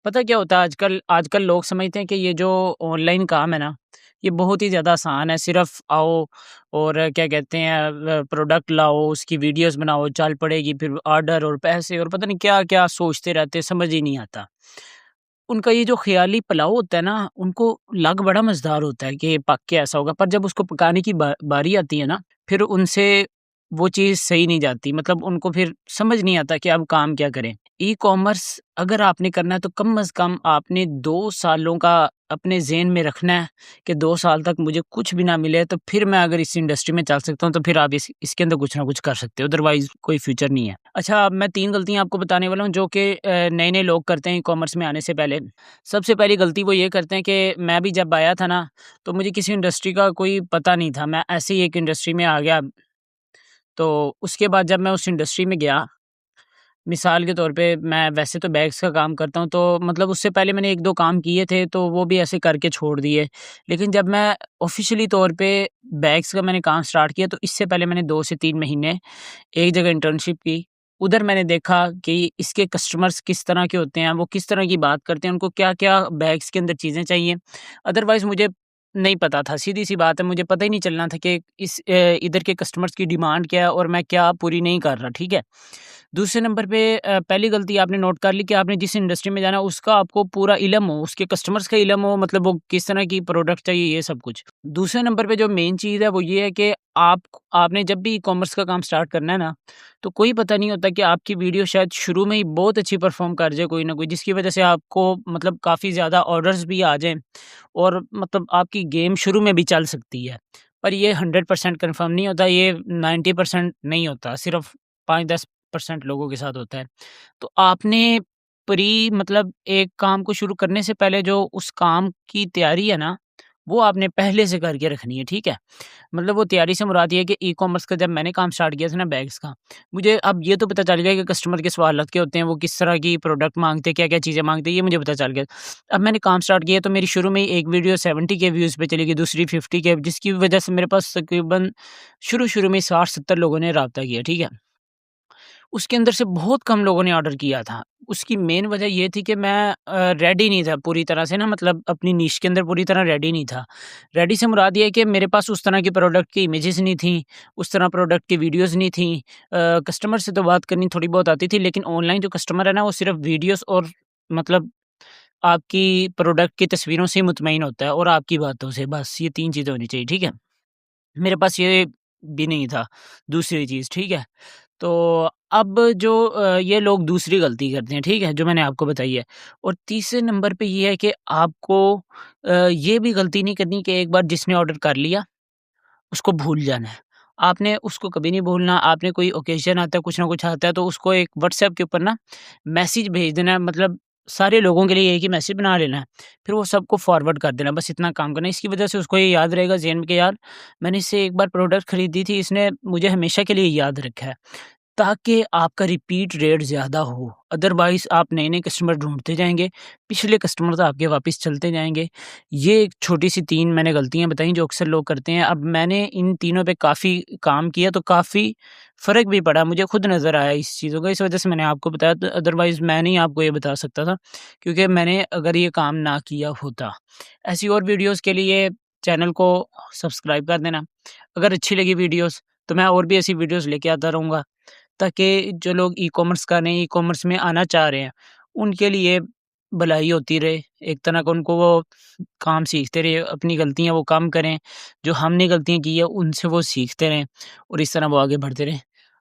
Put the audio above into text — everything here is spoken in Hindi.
पता क्या होता है आजकल आजकल लोग समझते हैं कि ये जो ऑनलाइन काम है ना, ये बहुत ही ज़्यादा आसान है। सिर्फ़ आओ और क्या कहते हैं प्रोडक्ट लाओ, उसकी वीडियोज़ बनाओ, चल पड़ेगी, फिर ऑर्डर और पैसे और पता नहीं क्या-क्या सोचते रहते हैं, समझ ही नहीं आता। उनका ये जो ख़्याली पुलाव होता है ना, उनको लग बड़ा मज़ेदार होता है कि ये पक के ऐसा होगा, पर जब उसको पकाने की बारी आती है ना, फिर उनसे वो चीज़ सही नहीं जाती। मतलब उनको फिर समझ नहीं आता कि अब काम क्या करें। ई-कॉमर्स अगर आपने करना है तो कम से कम आपने 2 सालों का अपने ज़हन में रखना है कि 2 साल तक मुझे कुछ भी ना मिले तो फिर मैं अगर इस इंडस्ट्री में चल सकता हूँ तो फिर आप इसके अंदर कुछ ना कुछ कर सकते हो, अदरवाइज़ कोई फ्यूचर नहीं है। अच्छा, अब मैं 3 गलतियाँ आपको बताने वाला हूँ जो कि नए-नए लोग करते हैं ई-कॉमर्स में आने से पहले। सबसे पहली गलती वो ये करते हैं कि मैं भी जब आया था ना, तो मुझे किसी इंडस्ट्री का कोई पता नहीं था। मैं ऐसे ही एक इंडस्ट्री में आ गया, तो उसके बाद जब मैं उस इंडस्ट्री में गया, मिसाल के तौर पे मैं वैसे तो बैग्स का काम करता हूँ, तो मतलब उससे पहले मैंने 1-2 काम किए थे, तो वो भी ऐसे करके छोड़ दिए। लेकिन जब मैं ऑफ़िशियली तौर पे बैग्स का मैंने काम स्टार्ट किया, तो इससे पहले मैंने 2 से 3 महीने एक जगह इंटर्नशिप की। उधर मैंने देखा कि इसके कस्टमर्स किस तरह के होते हैं, वो किस तरह की बात करते हैं, उनको क्या-क्या बैग्स के अंदर चीज़ें चाहिए। अदरवाइज़ मुझे नहीं पता था, सीधी-सी बात है, मुझे पता ही नहीं चलना था कि इधर के कस्टमर्स की डिमांड क्या है और मैं क्या पूरी नहीं कर रहा, ठीक है? दूसरे नंबर पे पहली गलती आपने नोट कर ली कि आपने जिस इंडस्ट्री में जाना है उसका आपको पूरा इल्म हो, उसके कस्टमर्स का इल्म हो, मतलब वो किस तरह की प्रोडक्ट चाहिए ये सब कुछ। दूसरे नंबर पे जो मेन चीज़ है वो ये है कि आपने जब भी ई-कॉमर्स का काम स्टार्ट करना है ना, तो कोई पता नहीं होता कि आपकी वीडियो शायद शुरू में ही बहुत अच्छी परफ़ॉर्म कर जाए कोई ना कोई, जिसकी वज़ह से आपको मतलब काफ़ी ज़्यादा ऑर्डर्स भी आ जाएँ और मतलब आपकी गेम शुरू में भी चल सकती है। पर ये 100% कन्फर्म नहीं होता, ये 90% नहीं होता, सिर्फ़ 5-10% लोगों के साथ होता है। तो आपने मतलब एक काम को शुरू करने से पहले जो उस काम की तैयारी है ना, वो आपने पहले से करके रखनी है, ठीक है? मतलब वो तैयारी से मुराद ये है कि ई-कॉमर्स का जब मैंने काम स्टार्ट किया था ना बैग्स का, मुझे अब ये तो पता चल गया कि कस्टमर के सवालात क्या होते हैं, वो किस तरह की प्रोडक्ट माँगते हैं, क्या-क्या चीज़ें माँगते हैं, ये मुझे पता चल गया। अब मैंने काम स्टार्ट किया तो मेरी शुरू में ही एक वीडियो 70 के व्यूज़ पे चली गई, दूसरी 50 के, जिसकी वजह से मेरे पास तकरीबन शुरू-शुरू में 60-70 लोगों ने राब्ता किया, ठीक है? उसके अंदर से बहुत कम लोगों ने ऑर्डर किया था। उसकी मेन वजह ये थी कि मैं रेडी नहीं था पूरी तरह से ना, मतलब अपनी निश के अंदर पूरी तरह रेडी नहीं था। रेडी से मुराद ये है कि मेरे पास उस तरह की प्रोडक्ट की इमेजेस नहीं थी, उस तरह प्रोडक्ट की वीडियोज़ नहीं थी। कस्टमर से तो बात करनी थोड़ी बहुत आती थी, लेकिन ऑनलाइन जो कस्टमर है ना, वो सिर्फ़ वीडियोज़ और मतलब आपकी प्रोडक्ट की तस्वीरों से ही मुतमईन होता है और आपकी बातों से, बस ये 3 चीज़ें होनी चाहिए, ठीक है? मेरे पास ये भी नहीं था, दूसरी चीज़, ठीक है? तो अब जो ये लोग दूसरी गलती करते हैं, ठीक है? जो मैंने आपको बताई है। और तीसरे नंबर पे ये है कि आपको ये भी गलती नहीं करनी कि एक बार जिसने ऑर्डर कर लिया, उसको भूल जाना है। आपने उसको कभी नहीं भूलना, आपने कोई ओकेज़न आता है, कुछ ना कुछ आता है, तो उसको एक व्हाट्सएप के ऊपर ना मैसेज भेज देना है, मतलब सारे लोगों के लिए एक ही मैसेज बना लेना है। फिर वो सबको फॉरवर्ड कर देना है, बस इतना काम करना है। इसकी वजह से उसको ये याद रहेगा ज़हन में कि यार, मैंने इससे एक बार प्रोडक्ट खरीदी थी, इसने मुझे हमेशा के लिए याद रखा है। ताकि आपका रिपीट रेट ज़्यादा हो। अदरवाइज़ आप नए-नए कस्टमर ढूँढते जाएँगे, पिछले कस्टमर तो आपके वापस चलते जाएँगे। ये एक छोटी-सी 3 मैंने गलतियाँ बताई जो अक्सर लोग करते हैं। अब मैंने इन तीनों पे काफ़ी काम किया तो काफ़ी फ़र्क भी पड़ा, मुझे खुद नज़र आया इस चीज़ों का, इस वज़ह से मैंने आपको बताया, तो अदरवाइज़ मैं नहीं आपको ये बता सकता था, क्योंकि मैंने अगर ये काम ना किया होता। ऐसी और वीडियोज़ के लिए चैनल को सब्सक्राइब कर देना। अगर अच्छी लगी वीडियोज़ तो मैं और भी ऐसी वीडियोज़ लेके आता रहूँगा। ताकि जो लोग ई-कॉमर्स कर रहे हैं, ई-कॉमर्स में आना चाह रहे हैं, उनके लिए भलाई होती रहे। एक तरह का उनको वो काम सीखते रहे, अपनी गलतियाँ वो कम करें, जो हमने गलतियाँ की है उनसे वो सीखते रहें और इस तरह वो आगे बढ़ते रहें।